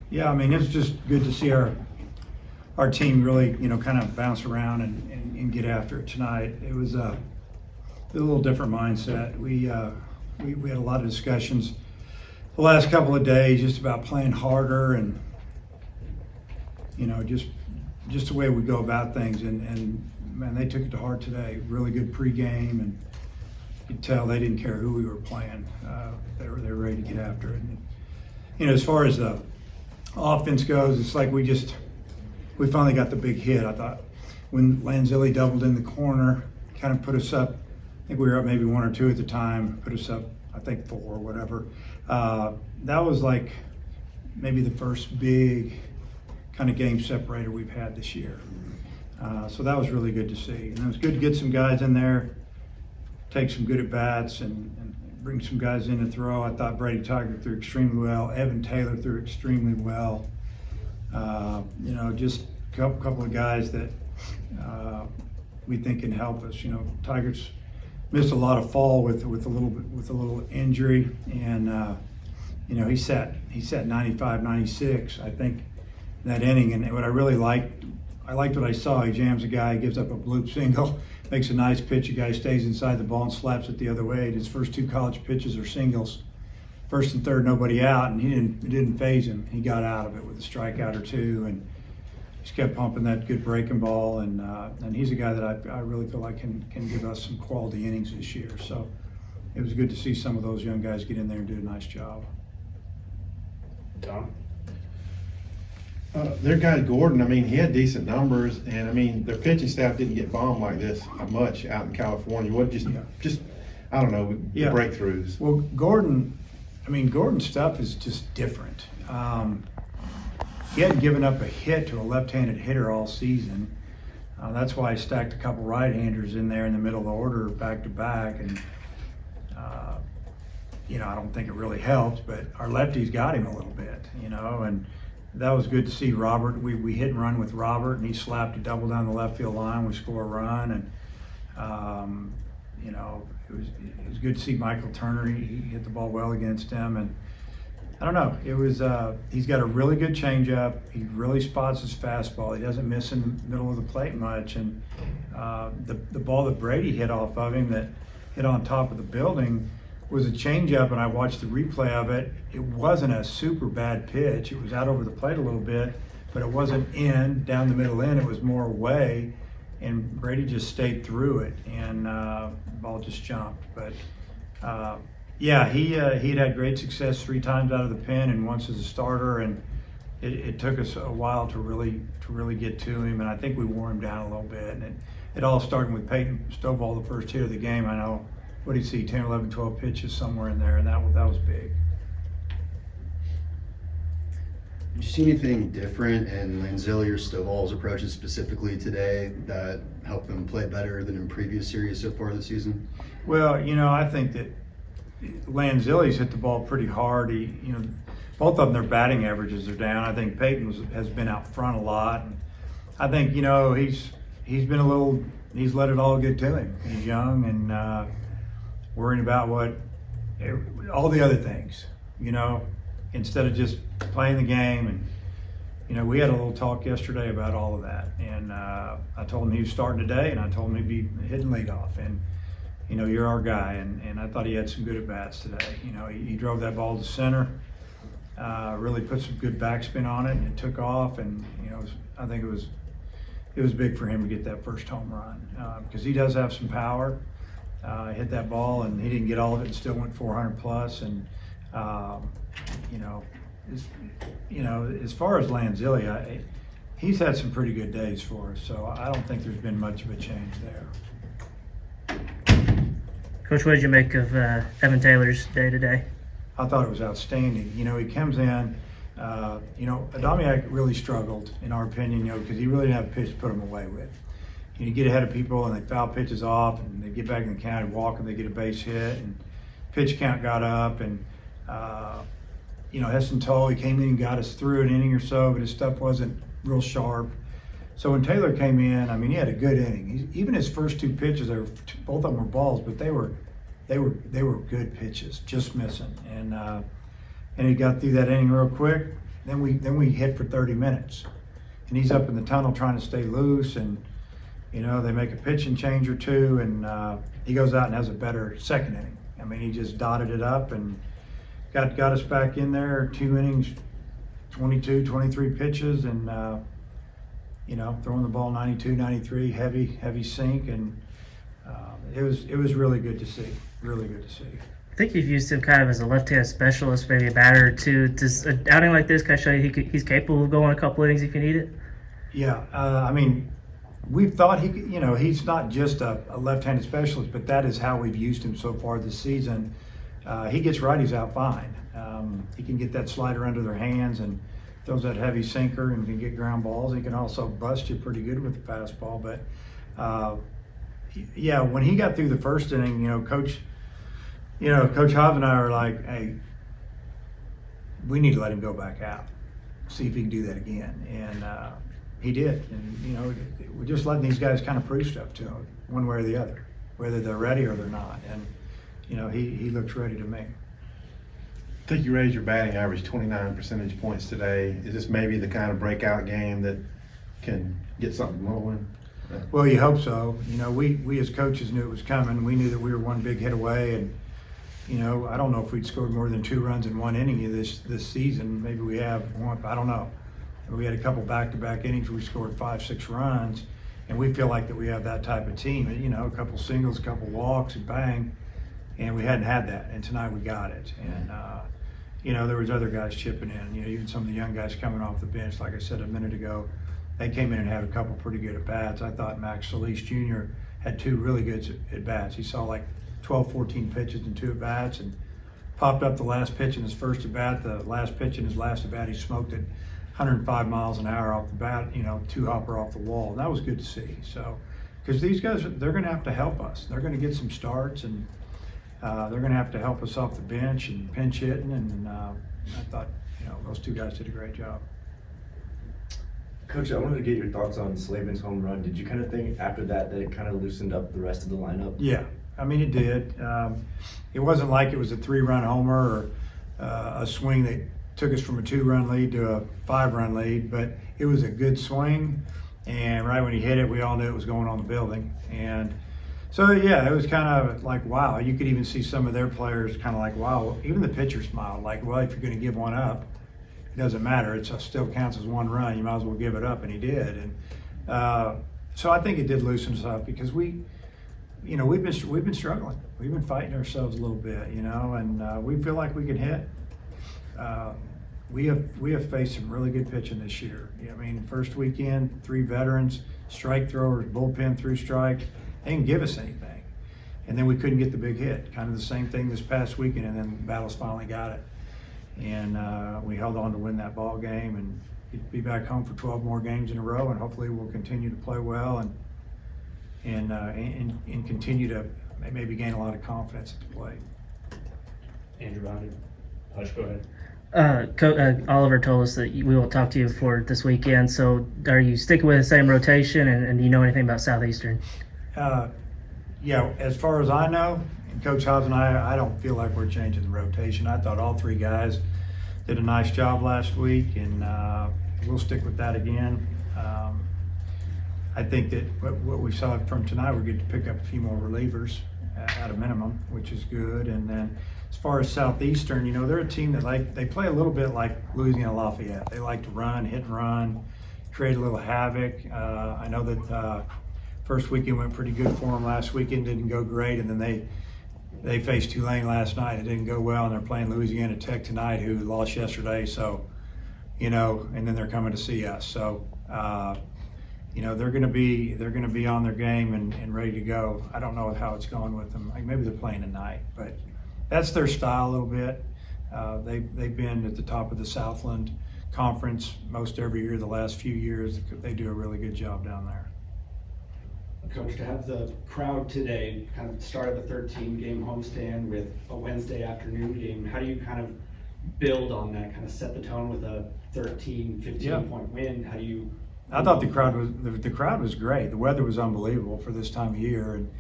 Yeah, I mean, it's just good to see our team really, kind of bounce around and get after it tonight. It was a little different mindset. We had a lot of discussions the last couple of days just about playing harder and, just the way we go about things. And man, they took it to heart today. Really good pregame, and you could tell they didn't care who we were playing. They were ready to get after it. And, as far as the offense goes, it's like we finally got the big hit. I thought when Lanzilli doubled in the corner, kind of put us up. I think we were up maybe 1 or 2 at the time, put us up, I think 4 or whatever. That was like maybe the first big kind of game separator we've had this year. So that was really good to see. And it was good to get some guys in there, take some good at-bats and bring some guys in to throw. I thought Brady Tiger threw extremely well. Evan Taylor threw extremely well. Just a couple of guys that we think can help us. Tigers missed a lot of fall with a little injury, and he sat 95, 96, I think, that inning. And what I really liked what I saw. He jams a guy, gives up a bloop single, makes a nice pitch. A guy stays inside the ball and slaps it the other way. His first 2 college pitches are singles. First and third, nobody out, and it didn't faze him. He got out of it with a strikeout or 2, and just kept pumping that good breaking ball. And he's a guy that I really feel like can give us some quality innings this year. So it was good to see some of those young guys get in there and do a nice job. Tom? Their guy Gordon, he had decent numbers, and their pitching staff didn't get bombed like this much out in California. What just I don't know, the breakthroughs. Well, Gordon's stuff is just different. He hadn't given up a hit to a left-handed hitter all season. That's why he stacked a couple right-handers in there in the middle of the order back to back, and I don't think it really helped, but our lefties got him a little bit, and that was good to see. Robert, we hit and run with Robert, and he slapped a double down the left field line. We score a run, and it was good to see Michael Turner. He hit the ball well against him, and I don't know. It was he's got a really good changeup. He really spots his fastball. He doesn't miss in the middle of the plate much, and the ball that Brady hit off of him that hit on top of the building was a changeup, and I watched the replay of it. It wasn't a super bad pitch. It was out over the plate a little bit, but it wasn't down the middle end. It was more away, and Brady just stayed through it, and the ball just jumped. But he had great success 3 times out of the pen and once as a starter, and it took us a while to really get to him, and I think we wore him down a little bit. And it all started with Peyton Stovall, the first hit of the game. I know, what did he see, 10, 11, 12 pitches somewhere in there, and that was big. Did you see anything different in Lanzilli or Stovall's approaches specifically today that helped them play better than in previous series so far this season? Well, I think that Lanzilli's hit the ball pretty hard. Both of them, their batting averages are down. I think Peyton has been out front a lot. And I think, he's let it all get to him. He's young and worrying about all the other things, instead of just playing the game. And, we had a little talk yesterday about all of that. And I told him he was starting today, and I told him he'd be hitting leadoff. And, you're our guy. And I thought he had some good at-bats today. He drove that ball to center, really put some good backspin on it, and it took off. And, I think it was big for him to get that first home run because he does have some power. Hit that ball, and he didn't get all of it and still went 400 plus. And, as far as Lanzilli, he's had some pretty good days for us, so I don't think there's been much of a change there. Coach, what did you make of Evan Taylor's day today? I thought it was outstanding. He comes in, Adamiak really struggled, in our opinion, because he really didn't have a pitch to put him away with. You get ahead of people and they foul pitches off, and they get back in the count and walk, and they get a base hit, and pitch count got up, and Heston Toll, he came in and got us through an inning or so, but his stuff wasn't real sharp. So when Taylor came in, he had a good inning. Even his first 2 pitches, both of them were balls, but they were good pitches, just missing. And he got through that inning real quick. then we hit for 30 minutes. And he's up in the tunnel trying to stay loose, and you know, they make a pitching change or two, and he goes out and has a better second inning. I mean, he just dotted it up and got us back in there, 2 innings, 22, 23 pitches, and you know, throwing the ball 92, 93, heavy sink, and it was really good to see, really good to see. I think you've used him kind of as a left-hand specialist, maybe a batter or two. Does an outing like this kind of show you he's capable of going a couple innings if you need it? Yeah, I mean, we've thought he could, you know, he's not just a left-handed specialist, but that is how we've used him so far this season. He gets righties out fine. He can get that slider under their hands and throws that heavy sinker and can get ground balls. He can also bust you pretty good with the fastball. But yeah, when he got through the first inning, Coach Hobbs and I are like, hey, we need to let him go back out, see if he can do that again. And he did. And, we're just letting these guys kind of prove stuff to him, one way or the other, whether they're ready or they're not. And, he looks ready to me. I think you raised your batting average 29 percentage points today. Is this maybe the kind of breakout game that can get something rolling? Well, you hope so. We as coaches knew it was coming. We knew that we were one big hit away, and I don't know if we'd scored more than 2 runs in one inning this season. Maybe we have one. I don't know. We had a couple back-to-back innings where we scored 5-6 runs, and we feel like that we have that type of team. A couple singles, a couple walks, and bang, and we hadn't had that. And tonight we got it. And there was other guys chipping in. Even some of the young guys coming off the bench. Like I said a minute ago, they came in and had a couple pretty good at-bats. I thought Max Solis Jr. had 2 really good at-bats. He saw like 12, 14 pitches and 2 at-bats, and popped up the last pitch in his first at-bat. The last pitch in his last at-bat, he smoked it 105 miles an hour off the bat, 2-hopper off the wall. And that was good to see. So, because these guys, they're going to have to help us. They're going to get some starts, and they're going to have to help us off the bench and pinch hitting. And I thought, those 2 guys did a great job. Coach, I wanted to get your thoughts on Slavin's home run. Did you kind of think after that it kind of loosened up the rest of the lineup? Yeah, I mean, it did. It wasn't like it was a 3-run homer or a swing that took us from a 2-run lead to a 5-run lead, but it was a good swing. And right when he hit it, we all knew it was going on the building. And so, yeah, it was kind of like, wow. You could even see some of their players kind of like, wow. Even the pitcher smiled, like, well, if you're going to give one up, it doesn't matter. It still counts as 1 run. You might as well give it up, and he did. And so I think it did loosen us up because we've been struggling. We've been fighting ourselves a little bit, and we feel like we can hit. We have faced some really good pitching this year. First weekend, 3 veterans, strike throwers, bullpen through strike. They didn't give us anything, and then we couldn't get the big hit. Kind of the same thing this past weekend, and then Battles finally got it. And we held on to win that ball game and be back home for 12 more games in a row, and hopefully we'll continue to play well and continue to maybe gain a lot of confidence at the plate. Andrew Bonded. Hush, go ahead. Oliver told us that we will talk to you for this weekend. So are you sticking with the same rotation, and do you know anything about Southeastern? Yeah, as far as I know, and Coach Hobbs and I don't feel like we're changing the rotation. I thought all 3 guys did a nice job last week, and we'll stick with that again. I think that what we saw from tonight, we're going to pick up a few more relievers at a minimum, which is good. And then as far as Southeastern, they're a team that they play a little bit like Louisiana Lafayette. They like to run, hit and run, create a little havoc. I know that first weekend went pretty good for them. Last weekend didn't go great, and then they faced Tulane last night. It didn't go well, and they're playing Louisiana Tech tonight, who lost yesterday. So, and then they're coming to see us. So, they're going to be on their game and ready to go. I don't know how it's going with them. Maybe they're playing tonight, but that's their style a little bit. They've been at the top of the Southland Conference most every year the last few years. They do a really good job down there. Coach, to have the crowd today kind of start of a 13-game homestand with a Wednesday afternoon game, how do you kind of build on that, kind of set the tone with a 13, 15-point win? How do you? I thought the crowd was great. The weather was unbelievable for this time of year, and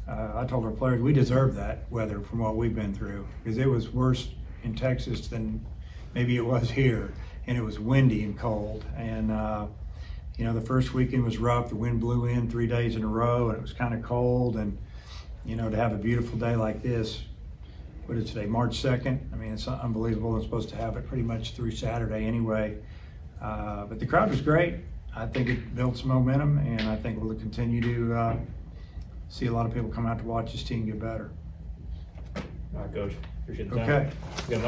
I told our players we deserve that weather from what we've been through, because it was worse in Texas than maybe it was here. and it was windy and cold. And you know, the first weekend was rough. The wind blew in 3 days in a row, and it was kind of cold. And you know, to have a beautiful day like this, what is today, March 2nd? I mean, it's unbelievable. I'm supposed to have it pretty much through Saturday anyway. But the crowd was great. I think it built some momentum, and I think we'll continue to see a lot of people come out to watch this team get better. All right, Coach. Appreciate the time. Okay. Good luck.